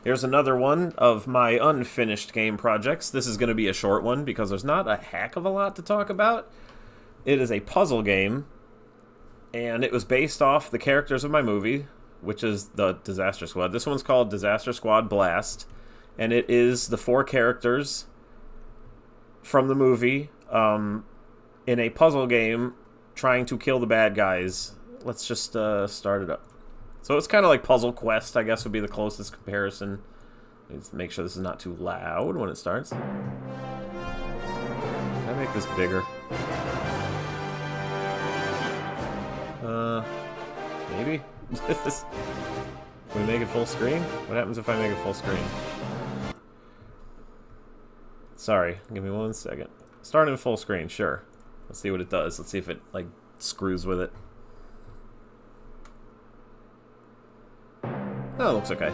Here's another one of my unfinished game projects. This is going to be a short one because there's not a heck of a lot to talk about. It is a puzzle game, and it was based off the characters of my movie, which is the Disaster Squad. This one's called Disaster Squad Blast, and it is the 4 characters from the movie in a puzzle game trying to kill the bad guys. Let's just start it up. So it's kind of like Puzzle Quest, I guess would be the closest comparison. Let's make sure this is not too loud when it starts. Can I make this bigger? Maybe? Can we make it full screen? What happens if I make it full screen? Sorry, give me 1 second. Start in full screen, sure. Let's see what it does. Let's see if it, like, screws with it. Oh, it looks okay.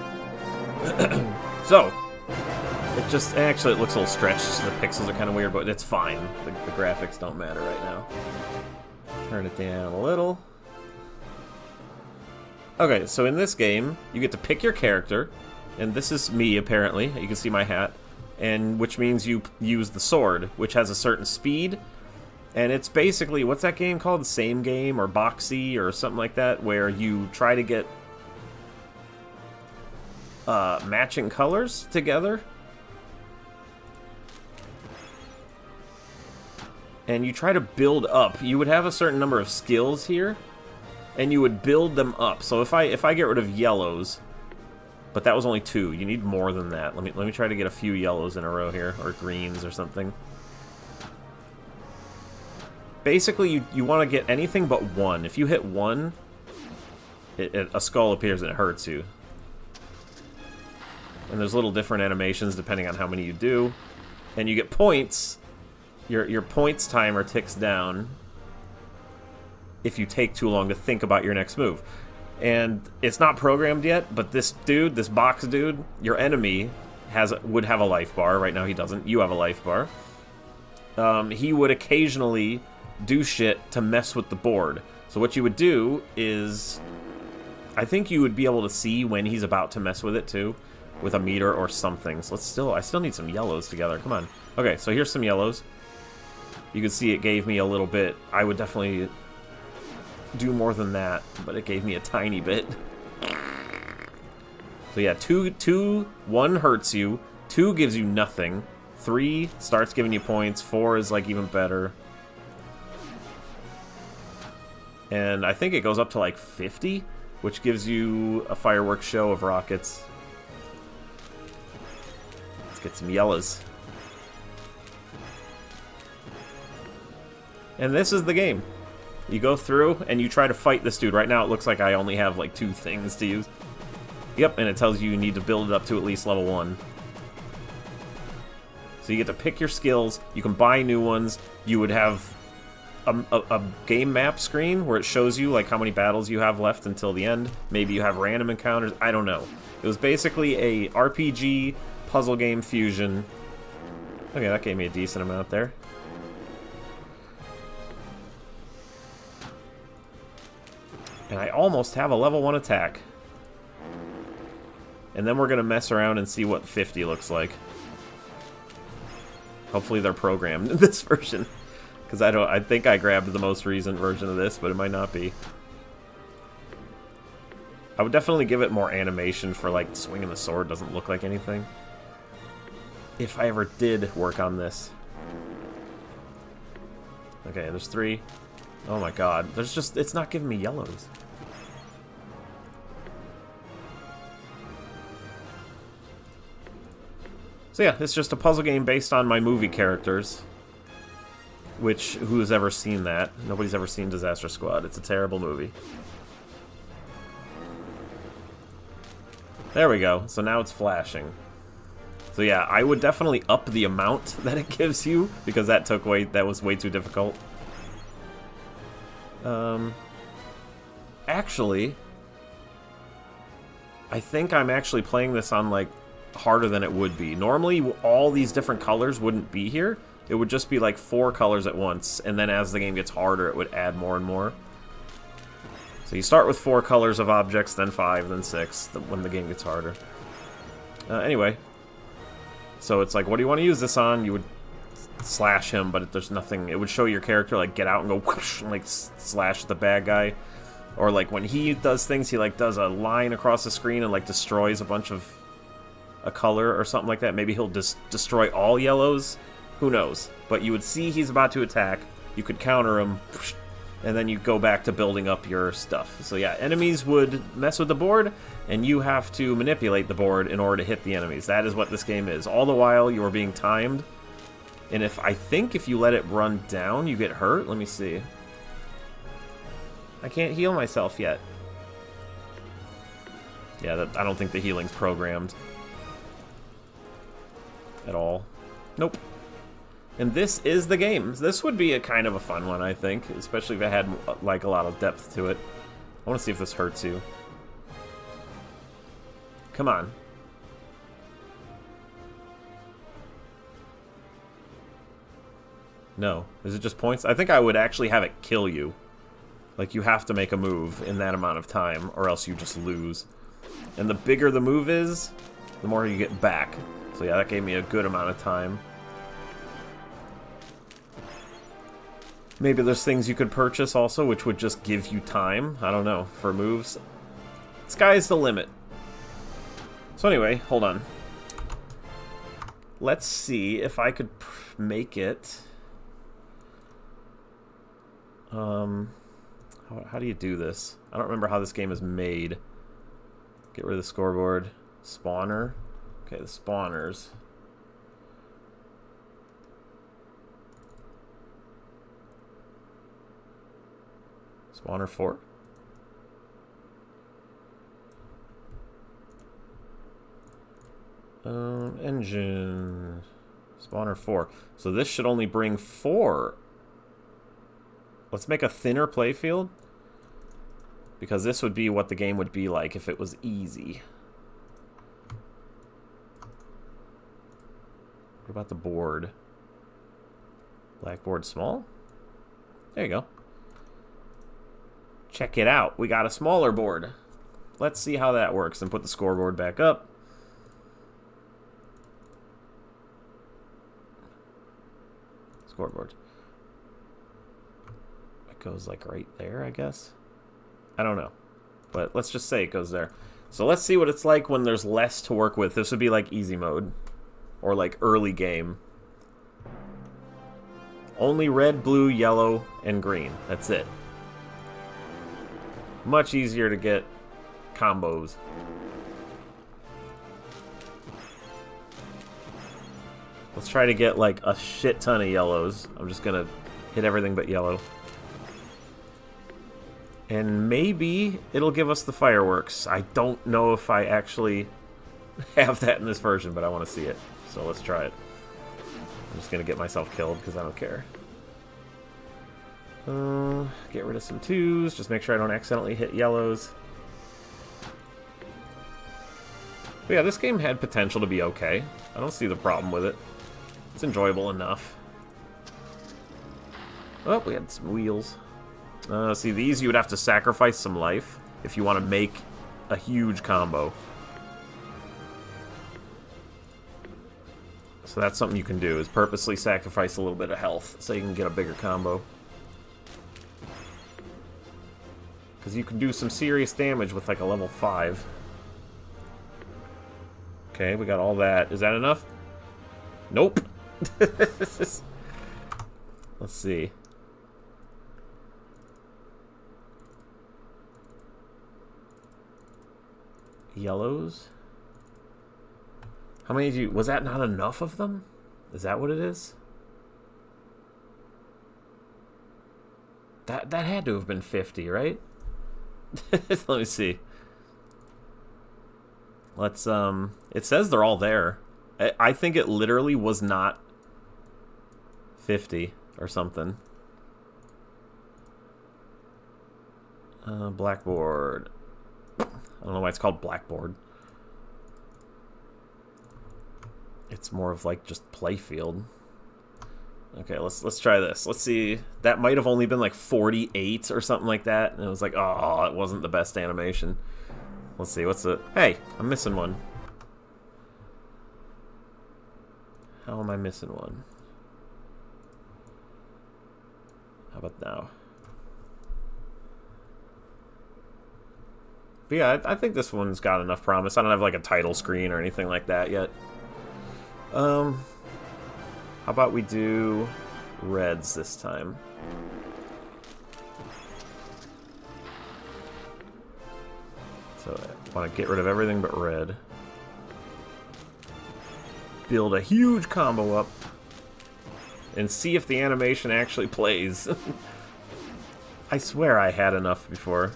So, actually it looks a little stretched, so the pixels are kind of weird, but it's fine. The graphics don't matter right now. Turn it down a little. Okay, so in this game, you get to pick your character, and this is me, apparently. You can see my hat, and which means you use the sword, which has a certain speed, and it's basically, what's that game called? The Same Game, or Boxy, or something like that, where you try to get matching colors together. And you try to build up. You would have a certain number of skills here, and you would build them up. So if I get rid of yellows, but that was only 2. You need more than that. Let me try to get a few yellows in a row here, or greens or something. Basically, you want to get anything but 1. If you hit 1, a skull appears and it hurts you. And there's little different animations depending on how many you do. And you get points. Your points timer ticks down if you take too long to think about your next move. And it's not programmed yet, but this dude, this box dude, your enemy would have a life bar. Right now he doesn't. You have a life bar. He would occasionally do shit to mess with the board. So what you would do is, I think you would be able to see when he's about to mess with it too, with a meter or something. So I still need some yellows together. Come on. Okay, so here's some yellows. You can see it gave me a little bit. I would definitely do more than that, but it gave me a tiny bit. So yeah, 1 hurts you, 2 gives you nothing, 3 starts giving you points, 4 is like even better. And I think it goes up to like 50, which gives you a fireworks show of rockets. Let's get some yellows. And this is the game. You go through and you try to fight this dude. Right now it looks like I only have like 2 things to use. Yep, and it tells you need to build it up to at least level 1. So you get to pick your skills. You can buy new ones. You would have a game map screen where it shows you like how many battles you have left until the end. Maybe you have random encounters. I don't know. It was basically a RPG puzzle game fusion. Okay, that gave me a decent amount there. And I almost have a level 1 attack. And then we're going to mess around and see what 50 looks like. Hopefully they're programmed in this version. Because I think I grabbed the most recent version of this, but it might not be. I would definitely give it more animation for, like, swinging the sword doesn't look like anything. If I ever did work on this. Okay, there's 3. Oh my god. It's not giving me yellows. So yeah, it's just a puzzle game based on my movie characters. Which, who's ever seen that? Nobody's ever seen Disaster Squad. It's a terrible movie. There we go. So now it's flashing. So yeah, I would definitely up the amount that it gives you, because that was way too difficult. Actually, I think I'm actually playing this on, like, harder than it would be. Normally, all these different colors wouldn't be here. It would just be, like, 4 colors at once, and then as the game gets harder, it would add more and more. So you start with 4 colors of objects, then 5, then 6, when the game gets harder. Anyway. So it's like, what do you want to use this on? You would slash him, but there's nothing. It would show your character, like, get out and go whoosh, and, like, slash the bad guy. Or, like, when he does things, he, like, does a line across the screen and, like, destroys a bunch of a color or something like that. Maybe he'll just destroy all yellows. Who knows? But you would see he's about to attack. You could counter him, and then you go back to building up your stuff. So yeah, enemies would mess with the board, and you have to manipulate the board in order to hit the enemies. That is what this game is. All the while, you are being timed. And I think if you let it run down, you get hurt. Let me see. I can't heal myself yet. Yeah, I don't think the healing's programmed at all. Nope. And this is the game. This would be a kind of a fun one, I think, especially if it had, like, a lot of depth to it. I want to see if this hurts you. Come on. No. Is it just points? I think I would actually have it kill you. Like, you have to make a move in that amount of time, or else you just lose. And the bigger the move is, the more you get back. So yeah, that gave me a good amount of time. Maybe there's things you could purchase also, which would just give you time. I don't know, for moves. Sky's the limit. So anyway, hold on. Let's see if I could make it. How do you do this? I don't remember how this game is made. Get rid of the scoreboard. Spawner. Okay, the spawners. Spawner 4. Engine. Spawner 4. So this should only bring 4. Let's make a thinner playfield. Because this would be what the game would be like if it was easy. What about the board? Blackboard small? There you go. Check it out. We got a smaller board. Let's see how that works and put the scoreboard back up. Scoreboard. It goes like right there, I guess. I don't know. But let's just say it goes there. So let's see what it's like when there's less to work with. This would be like easy mode. Or like early game. Only red, blue, yellow, and green. That's it. Much easier to get combos. Let's try to get like a shit ton of yellows. I'm just gonna hit everything but yellow. And maybe it'll give us the fireworks. I don't know if I actually have that in this version, but I want to see it. So let's try it. I'm just gonna get myself killed because I don't care. Get rid of some 2s. Just make sure I don't accidentally hit yellows. But yeah, this game had potential to be okay. I don't see the problem with it. It's enjoyable enough. Oh, we had some wheels. See, these you would have to sacrifice some life if you want to make a huge combo. So that's something you can do, is purposely sacrifice a little bit of health so you can get a bigger combo. Because you can do some serious damage with like a level 5. Okay, we got all that. Is that enough? Nope. Let's see. Yellows? How many did you... Was that not enough of them? Is that what it is? That had to have been 50, right? Let me see. Let's, it says they're all there. I think it literally was not 50 or something. Blackboard. I don't know why it's called Blackboard. It's more of like just playfield. Okay, let's try this. Let's see. That might have only been like 48 or something like that. And it was like, oh, it wasn't the best animation. Let's see, what's the... Hey, I'm missing one. How am I missing one? How about now? But yeah, I think this one's got enough promise. I don't have like a title screen or anything like that yet. How about we do reds this time? So I want to get rid of everything but red. Build a huge combo up. And see if the animation actually plays. I swear I had enough before.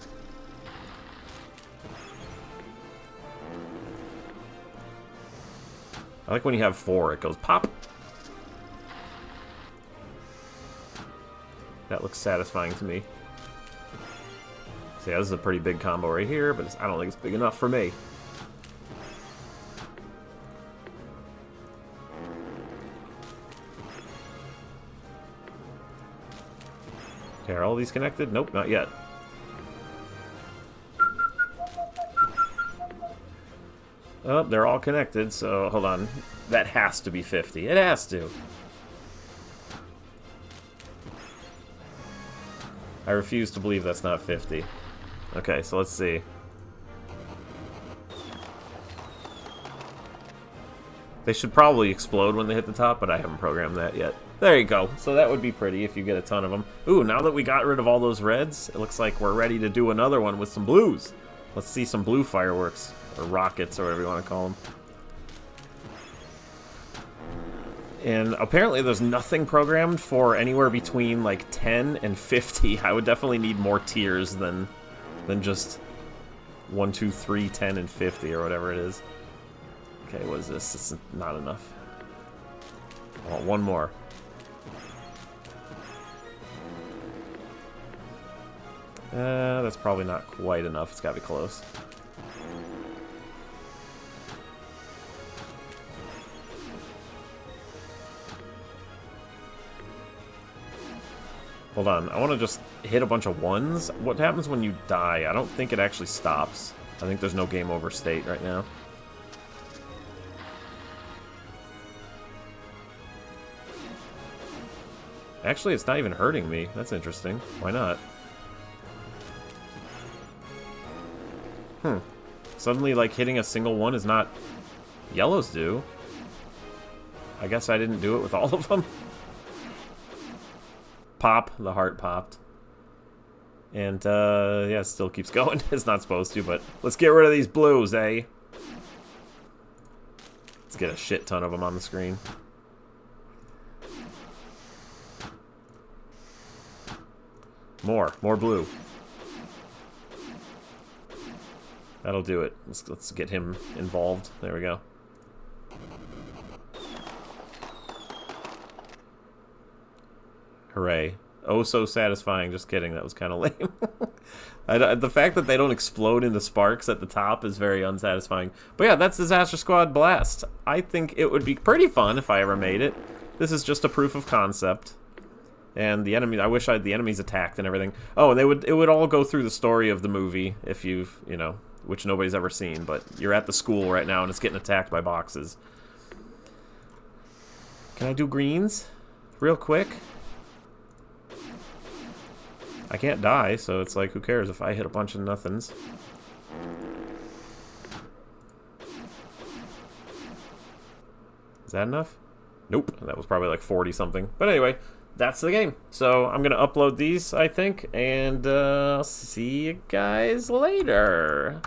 I like when you have 4, it goes pop. That looks satisfying to me. So yeah, this is a pretty big combo right here, but I don't think it's big enough for me. Okay, are all these connected? Nope, not yet. Oh, they're all connected, so hold on. That has to be 50. It has to. I refuse to believe that's not 50. Okay, so let's see. They should probably explode when they hit the top, but I haven't programmed that yet. There you go. So that would be pretty if you get a ton of them. Ooh, now that we got rid of all those reds, it looks like we're ready to do another one with some blues. Let's see some blue fireworks, or rockets, or whatever you want to call them. And apparently there's nothing programmed for anywhere between like 10 and 50. I would definitely need more tiers than just 1, 2, 3, 10, and 50, or whatever it is. Okay, what is this? This is not enough. I want one more. That's probably not quite enough. It's gotta be close. Hold on, I want to just hit a bunch of ones. What happens when you die? I don't think it actually stops. I think there's no game over state right now. Actually, it's not even hurting me. That's interesting. Why not? Suddenly, like, hitting a single one is not... Yellows do. I guess I didn't do it with all of them. Pop. The heart popped. And, yeah, it still keeps going. It's not supposed to, but let's get rid of these blues, eh? Let's get a shit ton of them on the screen. More blue. That'll do it. Let's get him involved. There we go. Hooray. Oh, so satisfying. Just kidding. That was kind of lame. The fact that they don't explode into sparks at the top is very unsatisfying. But yeah, that's Disaster Squad Blast. I think it would be pretty fun if I ever made it. This is just a proof of concept. And the enemy, I wish the enemies attacked and everything. Oh, and it would all go through the story of the movie if you've, you know, which nobody's ever seen, but you're at the school right now and it's getting attacked by boxes. Can I do greens? Real quick? I can't die, so it's like, who cares if I hit a bunch of nothings. Is that enough? Nope, that was probably like 40 something. But anyway, that's the game. So I'm gonna upload these, I think, and I'll see you guys later.